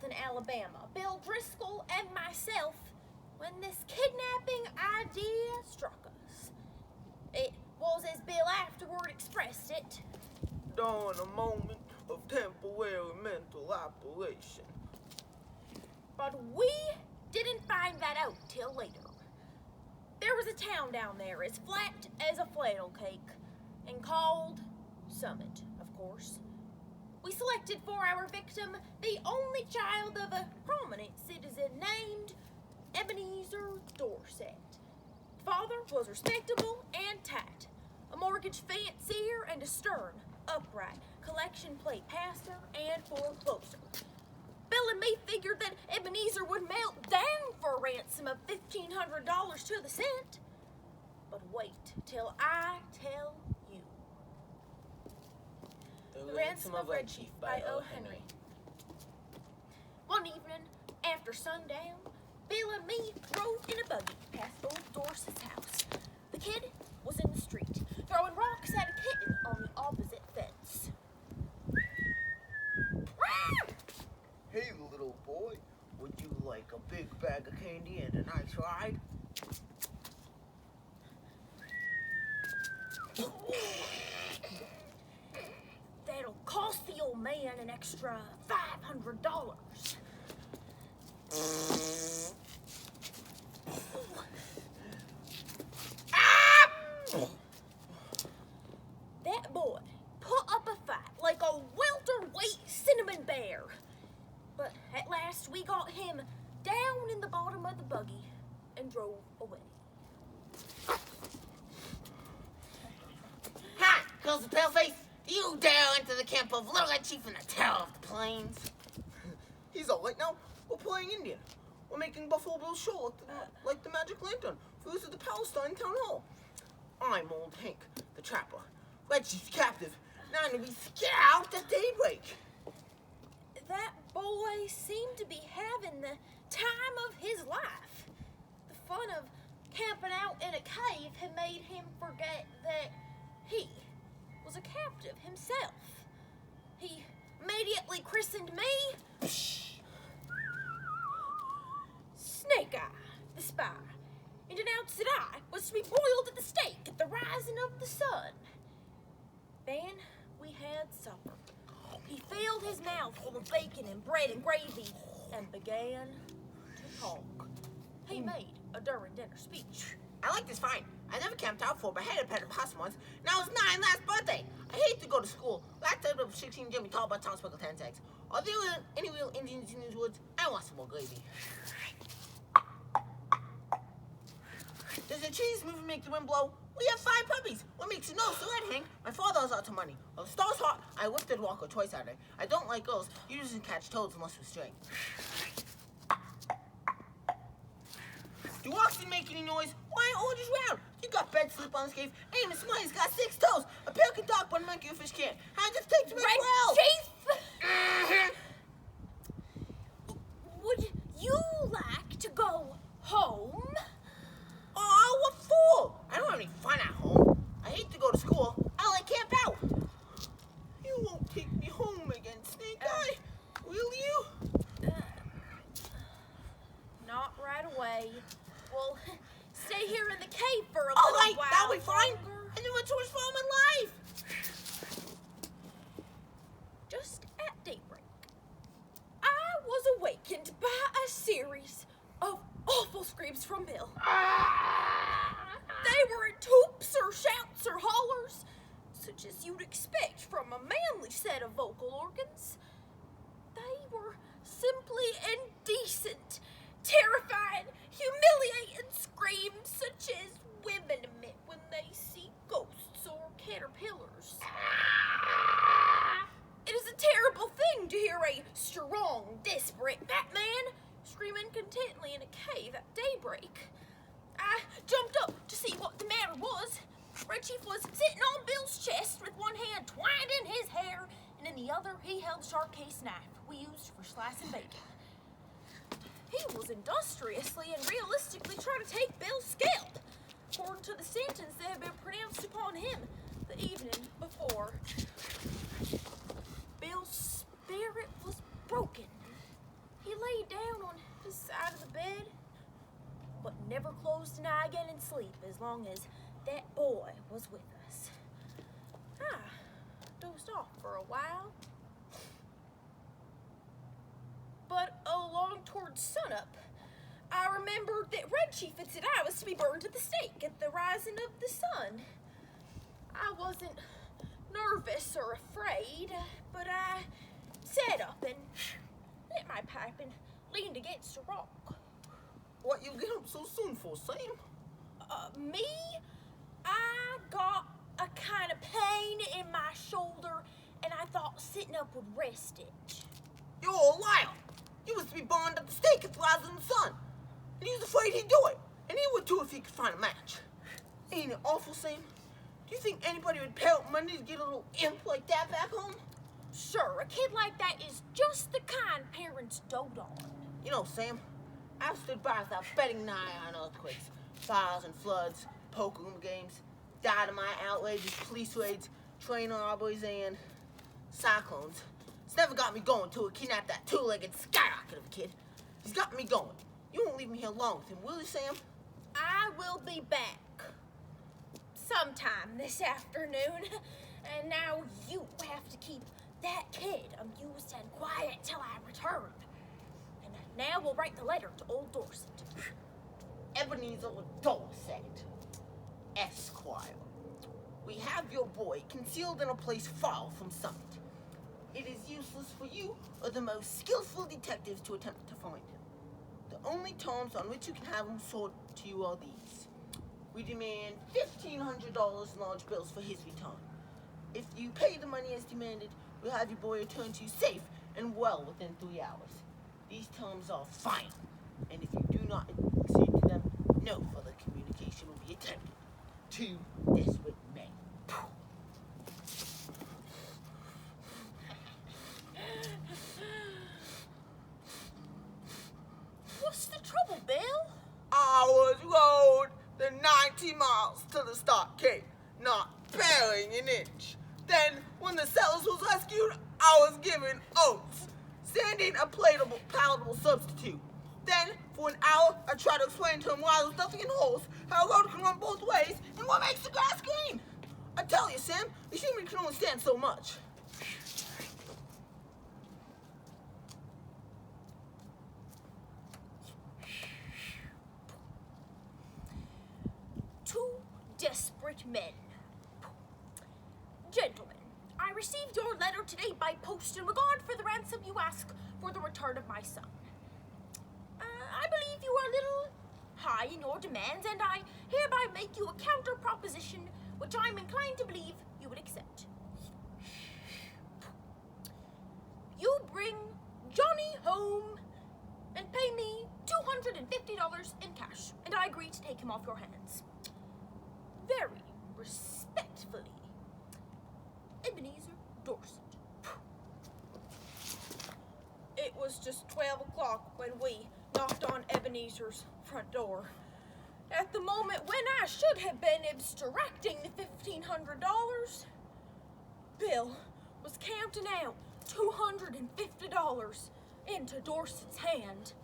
in Alabama, Bill Driscoll and myself, when this kidnapping idea struck us. It was as Bill afterward expressed it. During a moment of temporary mental operation. But we didn't find that out till later. There was a town down there as flat as a flannel cake, and called Summit, of course. We selected for our victim the only child of a prominent citizen named Ebenezer Dorset. Father was respectable and tight, a mortgage fancier and a stern, upright collection plate pastor and forecloser. Bill and me figured that Ebenezer would melt down for a ransom of $1,500 to the cent. But wait till I tell you. The Ransom of Red Chief by O. Henry. One evening, after sundown, Bill and me drove in a buggy past old Dorset's house. The kid was in the street, throwing rocks at a kitten on the opposite fence. Hey, little boy, would you like a big bag of candy and a nice ride? That'll cost the old man an extra $500. That boy put up a fight like a welterweight cinnamon bear. But at last we got him down in the bottom of the buggy and drove away. Ha! Calls the paleface. You dare enter the camp of Little Red Chief in the Terror of the Plains. He's all right now. We're playing Indian. We're making Buffalo Bill's show like the Magic Lantern for use at the Palestine Town Hall. I'm Old Hank, the trapper. Red Chief's captive. Now to be scared out at daybreak. That boy seemed to be having the time of his life. The fun of camping out in a cave had made him forget that he was a captive himself. He immediately christened me Snake Eye, the spy, and announced that I was to be boiled at the stake at the rising of the sun. Then we had supper. He filled his mouth full of bacon and bread and gravy and began to talk. He made a during dinner speech. I like this fine. I never camped out for, but had a pet of possum once. Now it's 9 last birthday. I hate to go to school. Last time of 16 Jimmy tall but tongue speckled 10 eggs. Are there any real Indians in these woods? I want some more gravy. Does the trees move and make the wind blow? We have 5 puppies. What makes you know so red, Hank? My father has lots of money. When the star's hot, I lifted Walker twice a day. I don't like girls. You just catch toads unless we're straight. Do walks didn't make any noise? Why aren't oranges round? You got bed slip on this cave. Amos Smiley's got 6 toes. A pig can talk, but a monkey or fish can't. How does this take to make well? Chief! Would you like to go home? Oh, what for? I don't have any fun at home. I hate to go to school. I like camp out. You won't take me home again, Snake Eye, will you? Not right away. We'll stay here in the cave for a All little right, while. that'll be fine. longer. I never choose for my life. Just at daybreak, I was awakened by a series of awful screams from Bill. They were in toops or shouts or hollers, such as you'd expect from a manly set of vocal organs. They were simply indecent, terrifying, humiliating screams such as women emit when they see ghosts or caterpillars. It is a terrible thing to hear a strong, desperate Batman screaming contentedly in a cave at daybreak. I jumped up to see what the matter was. Red Chief was sitting on Bill's chest with one hand twined in his hair, and in the other he held the sharp case knife we used for slicing bacon. He was industriously and realistically trying to take Bill's scalp, according to the sentence that had been pronounced upon him the evening before. Bill's spirit was broken. never closed an eye again in sleep as long as that boy was with us. I dozed off for a while. But along towards sunup, I remembered that Red Chief had said I was to be burned at the stake at the rising of the sun. I wasn't nervous or afraid, but I sat up and lit my pipe and leaned against a rock. What you get up so soon for, Sam? Me? I got a kind of pain in my shoulder, and I thought sitting up would rest it. You're a liar. You was to be burned at the stake at the rising sun. And he was afraid he'd do it. And he would too if he could find a match. Ain't it awful, Sam? Do you think anybody would pay out money to get a little imp like that back home? Sure, a kid like that is just the kind parents dote on. You know, Sam, I've stood by without betting nigh on earthquakes, fires and floods, poker room games, dynamite outrages, police raids, train robberies, and cyclones. It's never got me going till it kidnapped that two-legged skyrocket of a kid. He's got me going. You won't leave me here long with him, will you, Sam? I will be back sometime this afternoon, and now you have to keep that kid amused and quiet till I return. And now we'll write the letter to old Dorset. Ebenezer Dorset, Esquire. We have your boy concealed in a place far from Summit. It is useless for you or the most skillful detectives to attempt to find him. The only terms on which you can have him sold to you are these. We demand $1,500 in large bills for his return. If you pay the money as demanded, we'll have your boy returned to you safe and well within 3 hours. These terms are final, and if you do not accede to them, no further communication will be attempted. 2 desperate men. What's the trouble, Bill? I was rowed the 90 miles to the stockade, not barely an inch. Then, when the settlers was rescued, I was given oats, sending a palatable substitute. Then, for an hour, I tried to explain to him why there was nothing in holes, how a road can run both ways, and what makes the grass green. I tell you, Sam, the human can only stand so much. Two desperate men. Gentlemen, I received your letter today by post in regard for the ransom you ask for the return of my son. I believe you are a little high in your demands, and I hereby make you a counter proposition which I am inclined to believe you would accept. You bring Johnny home and pay me $250 in cash, and I agree to take him off your hands. Very respectfully, Ebenezer Dorset. It was just 12 o'clock when we knocked on Ebenezer's front door. At the moment when I should have been abstracting the $1,500, Bill was counting out $250 into Dorset's hand.